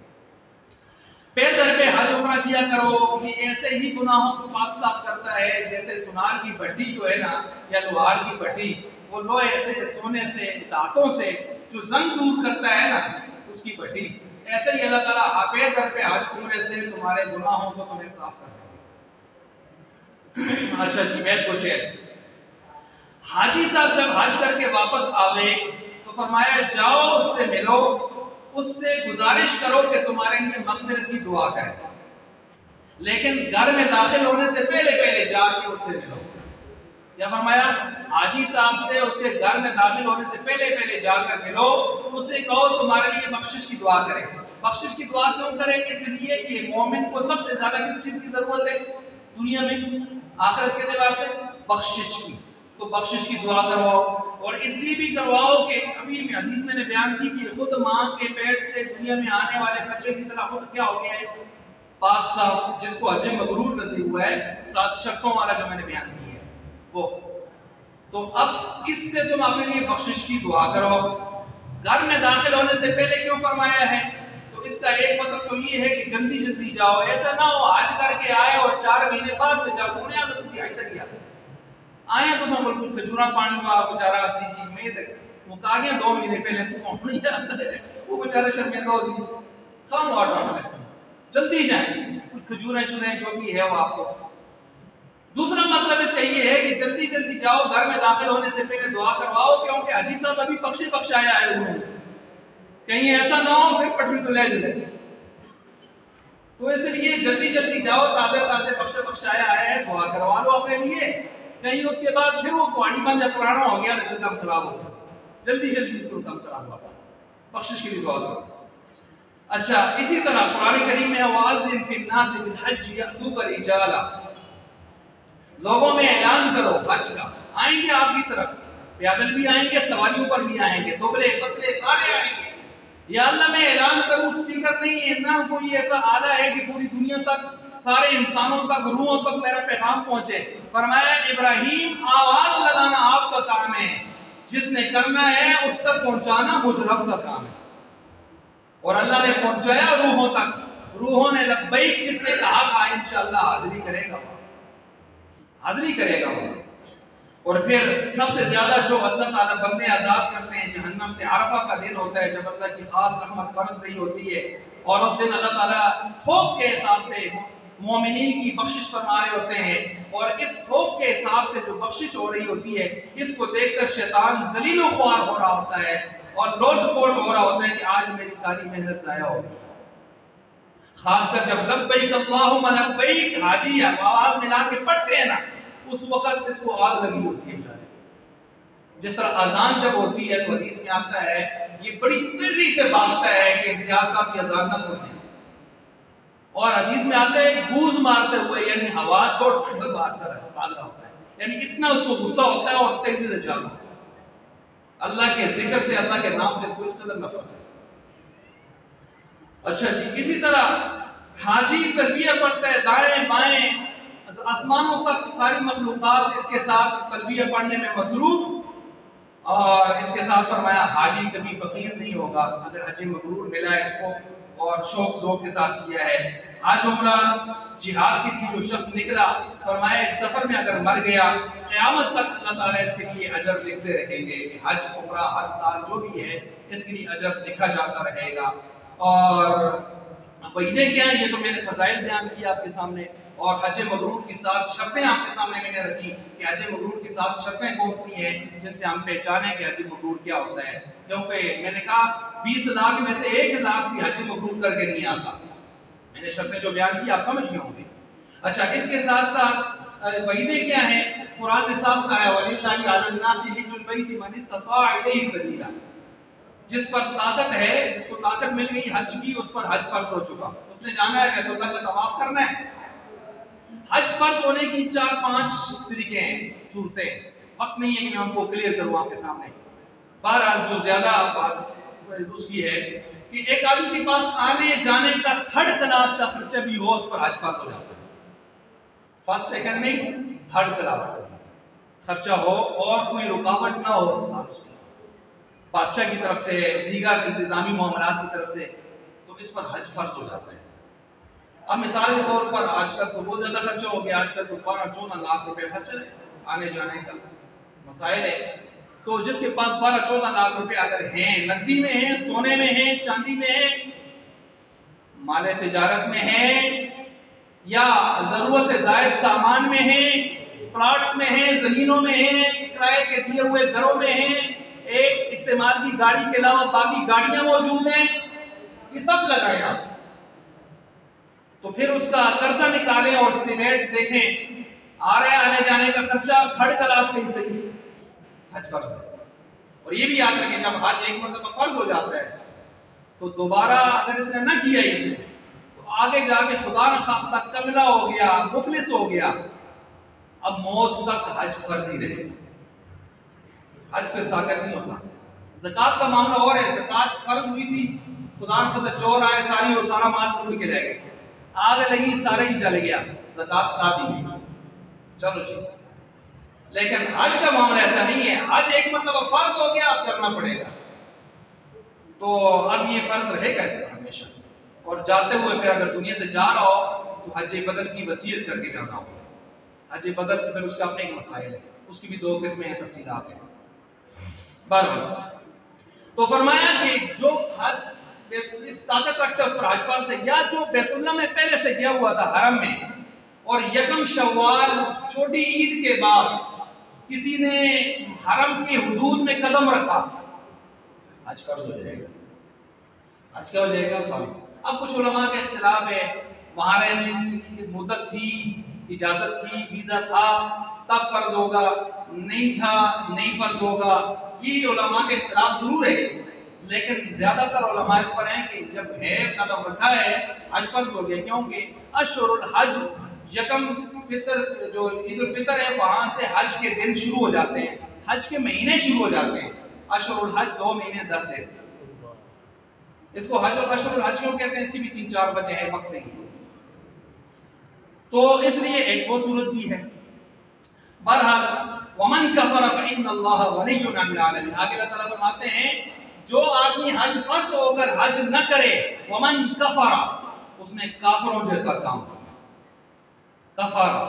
पे दर पे हज उम्रा किया करो, ये ऐसे ही गुनाहों को पाक साफ करता है जैसे सुनार की भट्टी जो है ना या लोहार की भट्टी, वो लोहे से सोने से दांतों से जो जंग दूर करता है ना उसकी भट्टी, ऐसे ही अल्लाह ताला आपे दर पे हज उम्रे से तुम्हारे गुनाहों को तुम्हें साफ कर देगा। अच्छा जी, मैं कुछ है हाजी साहब जब हज करके वापस आवे तो फरमाया जाओ उससे मिलो, उससे गुजारिश करो कि तुम्हारे लिए मग़फ़िरत की दुआ करे, लेकिन घर में दाखिल होने से पहले पहले जाके उससे मिलो। क्या फरमाया? हाजी साहब से उसके घर में दाखिल होने से पहले पहले जाकर मिलो, उससे कहो तुम्हारे लिए बख्शिश की दुआ करे। बख्शिश की दुआ क्यों करें? इसलिए कि मोमिन को सबसे ज्यादा किस चीज की जरूरत है दुनिया में, आखिरत के एतबार से? बख्शिश की। तो बख्शिश की दुआ करवाओ, और इसलिए भी करवाओ कि अभी हदीस मैंने बयान की कि खुद माँ के पेट से दुनिया में आने वाले बच्चे की तरह खुद क्या हो गया है? पाक साफ, जिसको हज मबरूर नसीब हुआ है 7 शर्तों वाला जो मैंने बयान किया है वो। तो अब इससे तुम अपने लिए बख्शिश की दुआ करो। घर में दाखिल होने से पहले क्यों फरमाया है? तो इसका एक मतलब तो ये है कि जल्दी जल्दी जाओ, ऐसा ना हो हज करके आए और 4 महीने बाद में जाओ सुने तो तुसी आई तक आए तो सब बिल्कुल खजूरा पानी हुआ बेचारा सी जी मैं तक वो का गया 2 महीने पहले तू कौन नहीं आता है वो बेचारा शर्मिंदा हो जी कम वाटर जल्दी जाए कुछ खजूरें सुने जो भी है वो आपको। दूसरा मतलब इसका ये है कि जल्दी जल्दी जाओ, घर में दाखिल होने से पहले दुआ करवाओ, क्योंकि हाजी साहब अभी पक्षाया आए हुए हैं, कहीं ऐसा ना हो फिर पटरी तो ले जुले। तो इसलिए जल्दी जल्दी जाओ, ताजे ताजे पक्षाया आए हैं, दुआ करवा लो अपने लिए, कहीं उसके बाद फिर वो कुआड़ी बन या पुराना हो गया तो काम खराब हो गया, जल्दी जल्दी इसको काम खराब हुआ बख्शिश के लिए दुआ करो। अच्छा, इसी तरह कुरान करीम में वाज़िन फिन नास बिल हज यअतूका रिजाला, लोगों में ऐलान करो हज का, आएंगे आपकी तरफ, पैदल भी आएंगे, सवारियों पर भी आएंगे, दुबले पतले सारे आएंगे। या अल्लाह मैं ऐलान करूं, स्पीकर नहीं है ना कोई ऐसा आला है कि पूरी दुनिया तक सारे इंसानों तक रूहों तक मेरा पैगाम पहुंचे। फरमाया इब्राहिम आवाज लगाना आपका काम है, जिसने करना है उस तक पहुंचाना मुझ रब का काम है। और अल्लाह ने पहुंचाया रूहों तक, रूहों ने लब्बैक जिसने कहा था इंशाअल्लाह हाजिरी करेगा, हाजिरी करेगा वो। और फिर सबसे ज्यादा जो अल्लाह ताला बंदे आजाद करते हैं जहन्नम से, आरफा का दिन होता है जब अल्लाह की खास रहमत बरस रही होती है, और उस दिन अल्लाह ताला थोक के हिसाब से मोमिनीन की बख्शिश फरमा रहे होते हैं, और इस थोक के हिसाब से जो बख्शिश हो रही होती है इसको देखकर शैतान जलील ख्वार हो रहा होता है और लोटपोट हो रहा होता है कि आज मेरी सारी मेहनत जाया हो गई। खासकर जब लब्बैक अल्लाहुम्मा लब्बैक हाजी आवाज मिला के पढ़ते हैं ना, उस वक्त इसको आग लगी होती है बेचारे। जिस तरह अजान जब होती है तो हदीस में आता है ये बड़ी तेजी से भागता है कि इम्तियाज साहब की अजान न सुने, और हदीस में आता है गूंज मारते हुए, यानी हवा छोड़ते हुए भाग रहा होता है, यानी इतना उसको गुस्सा होता है और तेजी से जाना होता है। अल्लाह के जिक्र से, अल्लाह के नाम से इसको इस कदर नफरत है। अच्छा जी, इसी तरह हाजी तलबिया पढ़ता है दाएं बाएं आसमानों तक, सारी मखलूकात इसके साथ तलबिया पढ़ने में मसरूफ, और इसके साथ फरमाया हाजी कभी फकीर नहीं होगा अगर हज मबरूर मिला है इसको और शौक ज़ौक़ के साथ किया है। हज उम्रा जिहाद के लिए जो शख्स निकला, फरमाया इस सफर में अगर मर गया क़यामत तक अल्लाह ताला इसके लिए अजर लिखते रहेंगे। हज उम्रा हर साल जो भी है इसके लिए अजर लिखा जाता रहेगा। और वहीदे क्या है, ये तो मैंने फ़ज़ाइल बयान किया आपके सामने, और हज मबरूर की 7 शर्तें आपके सामने मैंने रखी कि हज मबरूर की 7 शर्तें कौन सी हैं जिनसे हम पहचानें कि हज मबरूर क्या होता है। क्योंकि मैंने कहा 20 लाख में से 1 लाख भी हज मबरूर करके नहीं आता। मैंने शर्तें जो बयान की आप समझ गए होंगे। अच्छा, इसके साथ साथ वहीदे क्या है, कुरान ने साफ कहा है वलिल्लाहि अलन नासि हिज्जुल बैति मन इस्तता इलैहि सबीला, जिस पर ताकत है, जिसको ताकत मिल गई हज की, उस पर हज फर्ज हो चुका, उसने जाना है बैतुल्लाह का तवाफ करना है। हज फर्ज होने की 4-5 तरीके हैं, सूरतें, वक्त नहीं है कि मैं उनको क्लियर करूं आपके सामने। बहरहाल जो ज्यादा उसकी है कि एक आदमी के पास आने जाने का 3rd क्लास का खर्चा भी हो, उस पर हज फर्ज हो जाता है। फर्स्ट सेकंड नहीं, 3rd क्लास का खर्चा हो और कोई रुकावट ना हो उसकी बादशाह की तरफ से, दीगर इंतजामी मामलात की तरफ से, तो इस पर हज फर्ज हो जाता है। अब मिसाल के तौर पर आजकल तो बहुत ज्यादा खर्चा हो गया, आजकल तो 12-14 लाख रुपए खर्च है आने जाने का मसाइल है। तो जिसके पास 12-14 लाख रुपए अगर हैं, नकदी में हैं, सोने में हैं, चांदी में हैं, माले तिजारत में हैं, या जरूरत से जायद सामान में हैं, प्लॉट्स में हैं, जमीनों में हैं, किराए के दिए हुए घरों में हैं, एक इस्तेमाल की गाड़ी के अलावा बाकी गाड़ियां मौजूद हैं, ये सब लगाए आप, तो फिर उसका कर्जा निकालें और एस्टिमेट देखें, आ रहे आने जाने का खर्चा 3rd क्लास का ही सही है, हज फर्ज है। और ये भी याद रखें जब हज एक मरतबा फर्ज हो जाता है तो दोबारा अगर इसने ना किया इसने, तो आगे जाके खुदा न खास्ता कमला हो गया, मुफलिस हो गया, अब मौत तक हज फर्ज ही रहेगा, हज फिर साकर नहीं होता। ज़कात का मामला और है, ज़कात फर्ज हुई थी, खुदा न खास्ता चोर आए सारी और सारा माल लूट के ले गए, आग लगी सारा ही जल गया, ज़कात साथ ही नहीं, चलो जी। लेकिन हज का मामला ऐसा नहीं है, हज एक मतलब फर्ज हो गया, अब करना पड़ेगा। तो अब ये फर्ज रहे कैसे हमेशा, और जाते हुए फिर अगर दुनिया से जा रहा हो तो हज बदल की वसीयत करके जाना होगा। हज बदल फिर उसका अपने एक मसाइल है, उसकी भी दो किस्में हैं, तफसीलात हैं। बहरहाल तो फरमाया कि जो हज इस ताकत रखते उस पर हज फर्ज है, या जो बैतुल्लाह में पहले से गया हुआ था हरम में, और यकम शव्वाल छोटी ईद के बाद किसी ने हरम की हुदूद में कदम रखा, हज फर्ज हो जाएगा। हज क्या हो जाएगा? फर्ज। अब कुछ उलमा का इख्तिलाफ है, वहां रहने की मुद्दत थी, इजाजत थी, वीजा था, तब फर्ज होगा, नहीं था नहीं फर्ज होगा। ये उलमा के इख्तिलाफ जरूर है, लेकिन ज्यादातर उलमा इस पर हैं कि जब है कदम रखा है हज फर्ज हो गया, क्योंकि अशहुरुल हज यकम फितर जो ईद उल फितर है वहां से हज के दिन शुरू हो जाते हैं, हज के महीने शुरू हो जाते हैं। अशहुरुल हज 2 महीने 10 दिन, इसको हज और अशहुरुल हज क्यों कहते हैं? इसकी भी 3-4 वजह है, वक्त नहीं, तो इसलिए एक वो सूरत भी है। बहरहाल वमन कफर फइन्नल्लाह गनिय्युन अनिल आलमीन, आगे अल्लाह ताला फरमाते हैं जो आदमी हज फर्ज होकर हज न करे, वमन कफरा, उसने काफिरों जैसा काम किया, कफरा।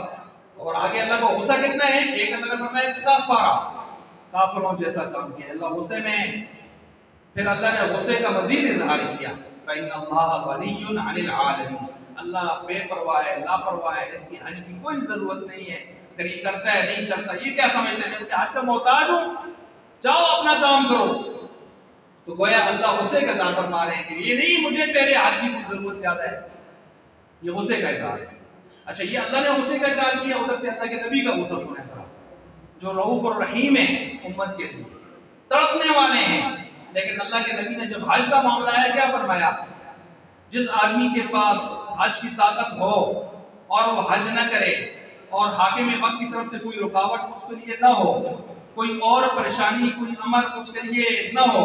और आगे अल्लाह को गुस्सा कितना है? एक अल्लाह ने फरमाया कफरा, काफिरों जैसा काम किया, अल्लाह गुस्से में। फिर अल्लाह ने गुस्से का मजीद इजहार किया, फइन्नल्लाह गनिय्युन अनिल आलमीन, अल्लाह बेपरवाह है, लापरवाह है, इसकी हज की कोई जरूरत नहीं है, अगर ये करता है नहीं करता, ये क्या समझते हैं मैं इसके हज का मोहताज हूं, जाओ अपना काम करो। तो गोया अल्लाह गुस्से का इजहार फरमा रहे हैं कि ये नहीं मुझे तेरे हज की कुछ जरूरत ज्यादा है, ये गुस्से का इजहार है। अच्छा, ये अल्लाह ने गुस्से का इजहार किया, उधर से अल्लाह के नबी का गुस्सा सुने जरा, जो रऊफ और रहीम है उम्मत के लिए, तड़पने वाले हैं। लेकिन अल्लाह के नबी ने जब हज का मामला आया क्या फरमाया? जिस आदमी के पास हज की ताकत हो और वो हज न करे, और हाकिम वक्त की तरफ से कोई रुकावट उसके लिए न हो, कोई और परेशानी कोई अमर उसके लिए न हो,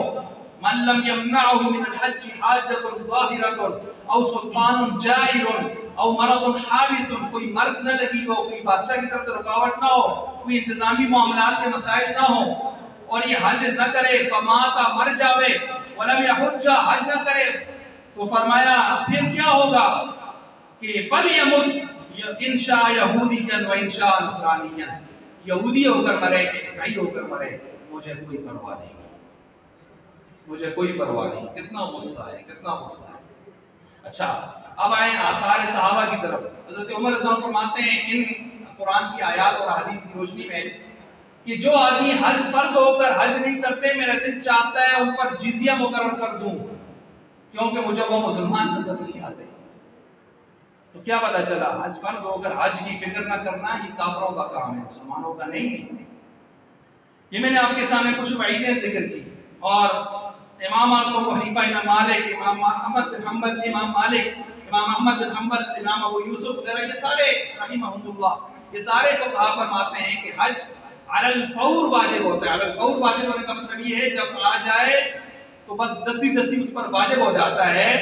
मन लम यमनअहु मिनल हज हाजतुन ज़ाहिरतुन औ सुल्तानुन जाइरुन औ मरदुन हाबिसुन, कोई मर्ज न लगी हो, कोई बादशाह की तरफ से रुकावट ना हो, कोई इंतजामी मामलात के मसाइल ना हो, और ये हज न करे, फमाता मर जावे, वलम यहुज्जा, हज न करे, तो फरमाया फिर क्या होगा कि फलयमुत इंशा यहूदियन व इंशा नसरानियन, यहूदी होकर मरे कि ईसाई होकर मरे, मुझे कोई परवाह नहीं, मुझे कोई परवाह नहीं। कितना गुस्सा है, कितना गुस्सा है। अच्छा, अब आए आसार सहाबा की तरफ। हज़रत उमर रज़ी अल्लाह फरमाते हैं इन कुरान की आयत और हदीस की रोशनी में कि जो आदमी हज फर्ज होकर हज नहीं करते, मेरा दिल चाहता है उन पर जिजिया मुकर्रर कर दूं, क्योंकि मुझे वो मुसलमान नजर नहीं आते। तो क्या पता चला, हज फर्ज होकर हज की फिक्र न करना ये काफिरों का काम है, मुसलमानों का नहीं है। ये मैंने आपके सामने कुछ वईदें जिक्र की, और इमाम आज़म अबू हनीफा, इमाम मालिक, इमाम अहमद बिन हंबल, इमाम मालिक, इमाम अहमद बिन हंबल, इमाम अबू यूसुफ वगैरह, ये सारे रहमहुमुल्लाह, ये सारे फक़हा फरमाते हैं कि हज अलल फौर वाजिब होता है। अलल फौर वाजिब होने का मतलब ये है जब आ जाए तो बस दस्ती दस्ती उस पर वाजिब हो जाता है,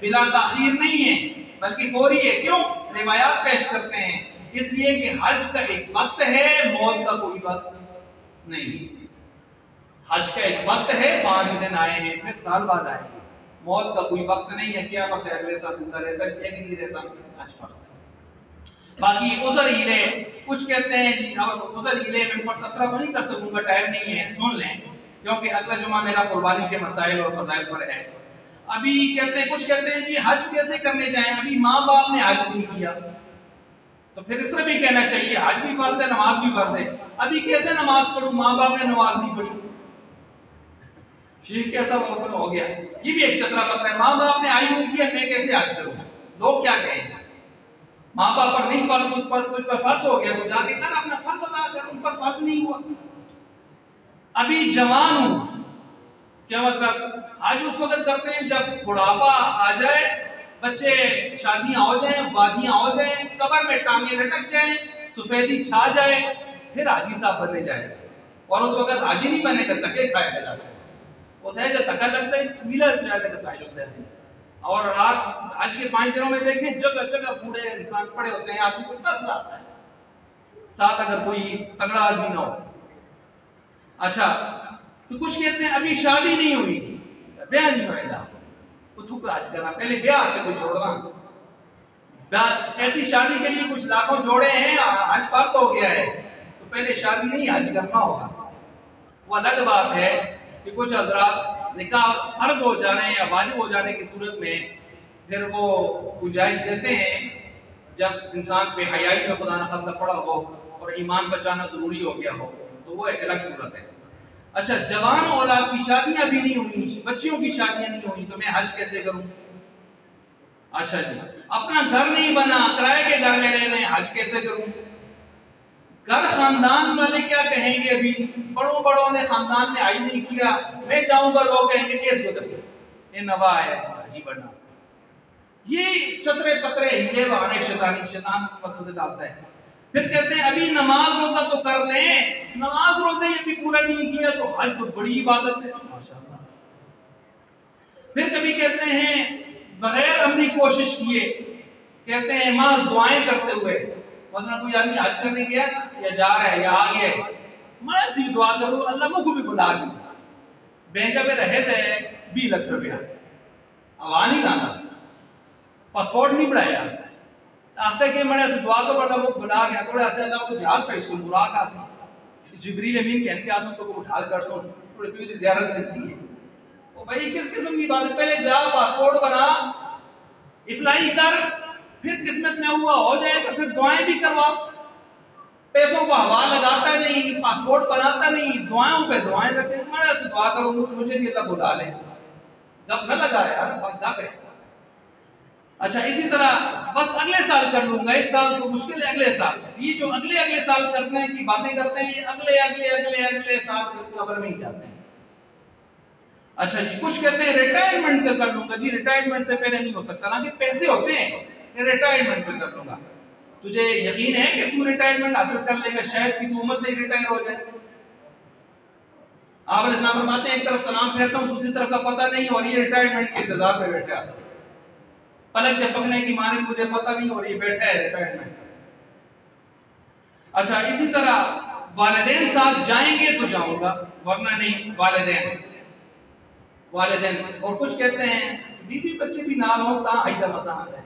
बिला ताखीर नहीं है, बल्कि फौरी है। क्यों? रिवायात पेश करते हैं इसलिए कि हज का एक वक्त है, मौत का कोई वक्त नहीं। हज का एक वक्त है, 5 दिन आए हैं, फिर साल बाद आएंगे, मौत का कोई वक्त नहीं है, क्या वक्त है अगले साल जिंदा रहता है या नहीं रहता, हज फर्ज है। बाकी उज़र हिले, कुछ कहते हैं जी, अब उज़र हिले मैं ऊपर तबसरा तो नहीं कर सकूंगा, टाइम नहीं है, सुन लें, क्योंकि अगला जुमा मेरा कुर्बानी के मसाइल और फजाइल पर है। अभी कहते हैं, कुछ कहते हैं जी हज कैसे करने जाएं, अभी माँ बाप ने हज नहीं किया, तो फिर इस तरह भी कहना चाहिए हज भी फर्ज है, नमाज भी फर्ज है, अभी कैसे नमाज पढ़ूं, माँ बाप ने नमाज नहीं पढ़ी, ये कैसा हो गया? ये भी एक चतरा पत्र है, माँ बाप ने आई नहीं किया, मैं कैसे हज करूं? लोग क्या कहेंगे? माँ बाप पर नहीं फर्ज, कुछ पर फर्ज हो गया तो जाके कर अपना फर्ज अदा कर, उन पर फर्ज नहीं हुआ। अभी जवान हूं, क्या मतलब? आज उस वक्त करते हैं जब बुढ़ापा आ जाए, बच्चे शादियां हो जाएं, वादियां हो जाएं, कब्र में टांगे लटक जाएं, सफेदी छा जाए, फिर हाजी साहब बनने जाए, और उस वक्त हाजी नहीं बनेगा, धक्के खाएगा जाके, वो है जब धक्का लगता है मिलर जाएगा स्टाइल होता है। और रात आज के 5 दिनों में देखें जगह जगह बूढ़े इंसान पड़े होते हैं, आदमी को तरस आता है, साथ अगर कोई तगड़ा आदमी ना हो। अच्छा, तो कुछ कहते हैं अभी शादी नहीं हुई, ब्याह नहीं होएगा, कुछ आज करना, पहले ब्याह से कुछ जोड़ना। ऐसी शादी के लिए कुछ लाखों जोड़े हैं, आज फर्ज हो गया है, तो पहले शादी नहीं हज करना होगा। वो अलग बात है कि कुछ हजरात निकाह फर्ज हो जाने या वाजिब हो जाने की सूरत में फिर वो गुंजाइश देते हैं जब इंसान बेहयाई में खुदा न खास्ता पड़ा हो और ईमान बचाना जरूरी हो गया हो, तो वो एक अलग सूरत है। अच्छा, जवान औलाद की शादियां भी नहीं हुई, बच्चियों की शादियां नहीं हुई, तो मैं हज कैसे करूं? अच्छा जी, अपना घर नहीं बना, किराए के घर में रह रहे हैं, हज कैसे करूं? घर खानदान वाले क्या कहेंगे? अभी बड़ों ने खानदान में हज नहीं किया, मैं जाऊंगा, लोग कहेंगे केस को दबे ये नवा आया जी हाजी बनना। ये चतरे पतरे हीले बहाने शैतान वसवसे डालता है। फिर कहते हैं अभी नमाज रोजा तो कर लें, नमाज रोजे ये भी पूरा नहीं किया तो हज तो बड़ी इबादत है माशाअल्लाह। फिर कभी कहते हैं बगैर अपनी कोशिश किए, कहते हैं माज दुआएं करते हुए, मसलन कोई आदमी हज करने गया या जा रहा है या आ गया, मैं ऐसी दुआ करूं अल्लाह मुझको भी बुला ली, बैंक में रहे थे 20 लाख रुपया, अब नहीं लाना, पासपोर्ट नहीं बढ़ाया, आफ्ter के मैंने ऐसे दुआ तो अल्लाह मुझको बुला गया, थोड़ा ऐसे अल्लाह को जहाज पे सुन बुराक आसी जिब्रील अमीन कहने के आसम तो को उठा कर सुन थोड़ी पीछे ज़ियारत लगती है। ओ भाई किस किस्म की बात है? पहले जा पासपोर्ट बना, अप्लाई कर, फिर किस्मत में हुआ हो जाएगा, फिर दुआएं भी करवा। पैसों को हवा लगाता नहीं, पासपोर्ट बनाता नहीं, दुआओं पे दुआएं रखे, मैं ऐसे दुआ करूं मुझे भी अल्लाह बुला ले, जब न लगा यार वक्त पे। अच्छा, इसी तरह बस अगले साल कर लूंगा, इस साल तो मुश्किल है, अगले साल। ये जो अगले साल करने की बातें करते हैं, ये अगले साल कब्र में ही जाते हैं। अच्छा जी, कुछ कहते हैं रिटायरमेंट का कर लूंगा जी, रिटायरमेंट से पहले नहीं हो सकता, ना कि पैसे होते हैं रिटायरमेंट पे कर लूंगा। तुझे यकीन है कि तू रिटायरमेंट हासिल कर लेगा, शायद कि तू उम्र से ही रिटायर हो जाए। आप इस्लाम फरमाते हैं एक तरफ सलाम फेरता हूं, दूसरी तरफ का पता नहीं, और ये रिटायरमेंट के इंतजार पे बैठा है, पलक झपकने की माने मुझे पता नहीं, और ये बैठा है रिटायरमेंट। अच्छा, इसी तरह वालिदैन साथ जाएंगे तो जाऊंगा, वरना नहीं। वालिदैन और कुछ कहते हैं बीवी बच्चे भी ना हो ता आइदा मजा आता है।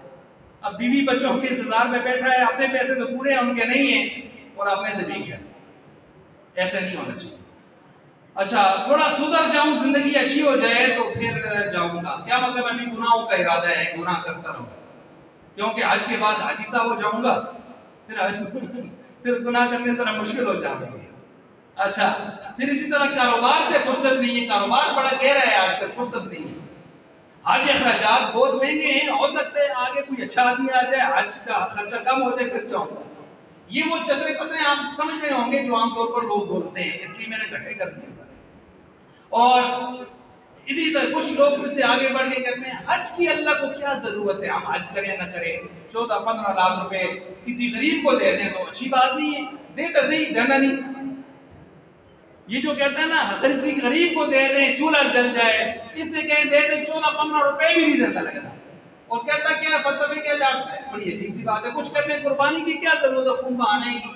अब बीवी बच्चों के इंतजार में बैठा है, अपने पैसे तो पूरे हैं, उनके नहीं है, और अपने से भी गया, ऐसे नहीं होना चाहिए। अच्छा, थोड़ा सुधर जाऊं, जिंदगी अच्छी हो जाए तो फिर जाऊंगा। क्या मतलब? अभी गुनाहों का इरादा है, गुनाह करता रहूंगा, क्योंकि आज के बाद हाजी साहब हो जाऊंगा, फिर गुनाह करने जरा मुश्किल हो जाएगा। अच्छा, फिर इसी तरह कारोबार से फुर्सत नहीं है, कारोबार बड़ा गहरा है आजकल, फुर्सत नहीं है। हज अखराजात बहुत महंगे हैं, हो सकते हैं आगे कोई अच्छा आदमी आ जाए, हज का खर्चा कम हो जाए, फिर जाऊंगा। ये वो चतरे पतरे आप समझ रहे होंगे जो आमतौर पर लोग बोलते हैं, इसलिए मैंने इकट्ठे कर दिए सारे। और इसी तरह कुछ लोग इससे आगे बढ़ के कहते हैं हज की अल्लाह को क्या जरूरत है, हम हज करें ना करें, 14-15 लाख रुपए किसी गरीब को दे दें तो अच्छी बात नहीं है, दे तो सही, देना नहीं। ये जो कहते हैं ना किसी गरीब को दे दें चूल्हा जल जाए, इससे कहें दे दें 14-15 रुपए भी नहीं देता लगता, और कहता क्या फलसफे क्या जाता है, बड़ी अजीब सी बात है। कुछ कहते हैं कुर्बानी की क्या जरूरत है, खून बहाने की,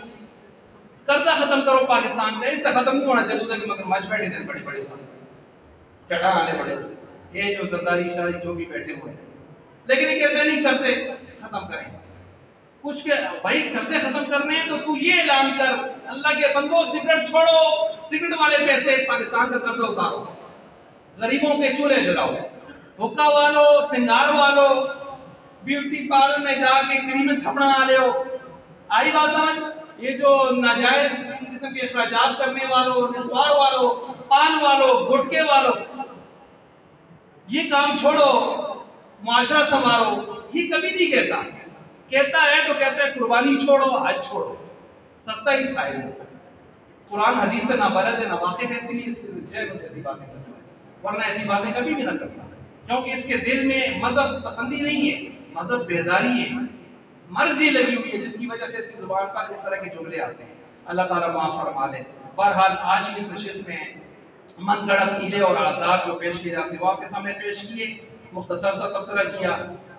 कर्जा खत्म करो पाकिस्तान का, इसका खत्म नहीं होना चाहिए, मगर मच बैठे थे बड़े बड़े चढ़ा आने पड़े, ये जो जरदारी शाह जो भी बैठे हुए हैं, लेकिन ये कहते नहीं कर्जे खत्म करें। कुछ के भाई कर्जे खत्म करने हैं तो तू ये ऐलान कर, अल्लाह के बंदो सिगरेट छोड़ो, सिगरेट वाले पैसे पाकिस्तान का कर्जा उतारो, गरीबों के चूल्हे जलाओ, हुक्का वालों, सिंगार वालों, ब्यूटी पार्लर में जाके क्रीम थपड़ा आ ले हो, आई बात समझ? ये जो नाजायज किस्म के अखराजात करने वालों, निस्वार वालों, पान वालों, गुटके वालों, ये काम छोड़ो, मुआशरा संवारो। ये कभी नहीं कहता, कहता है तो कहता है कुर्बानी छोड़ो, हज छोड़ो, सस्ता ही खाएगा। कुरान हदीस से ना बलद है ना वाकिफ है, इसलिए ऐसी बातें करता है, वरना ऐसी बातें कभी भी ना करता, क्योंकि इसके दिल में मजहब पसंदी नहीं है, मजहब बेजारी है, मर्जी लगी हुई है, जिसकी वजह से इसकी जुबान पर इस तरह के जुमले आते हैं। अल्लाह ताला माफ फरमा दे। बहरहाल आज की इस नशिस्त में मन गढ़ंत हीले और आज़ार जो पेश किए जाते हैं वो आपके सामने पेश किए, मुख्तसर सा तबसरा किया,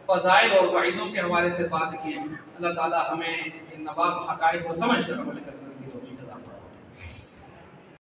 फ़ज़ाइल और वाइदों के हवाले से बात की। अल्लाह ताला हमें इन नवाब हक़ाइक़ को समझ कर अमल करने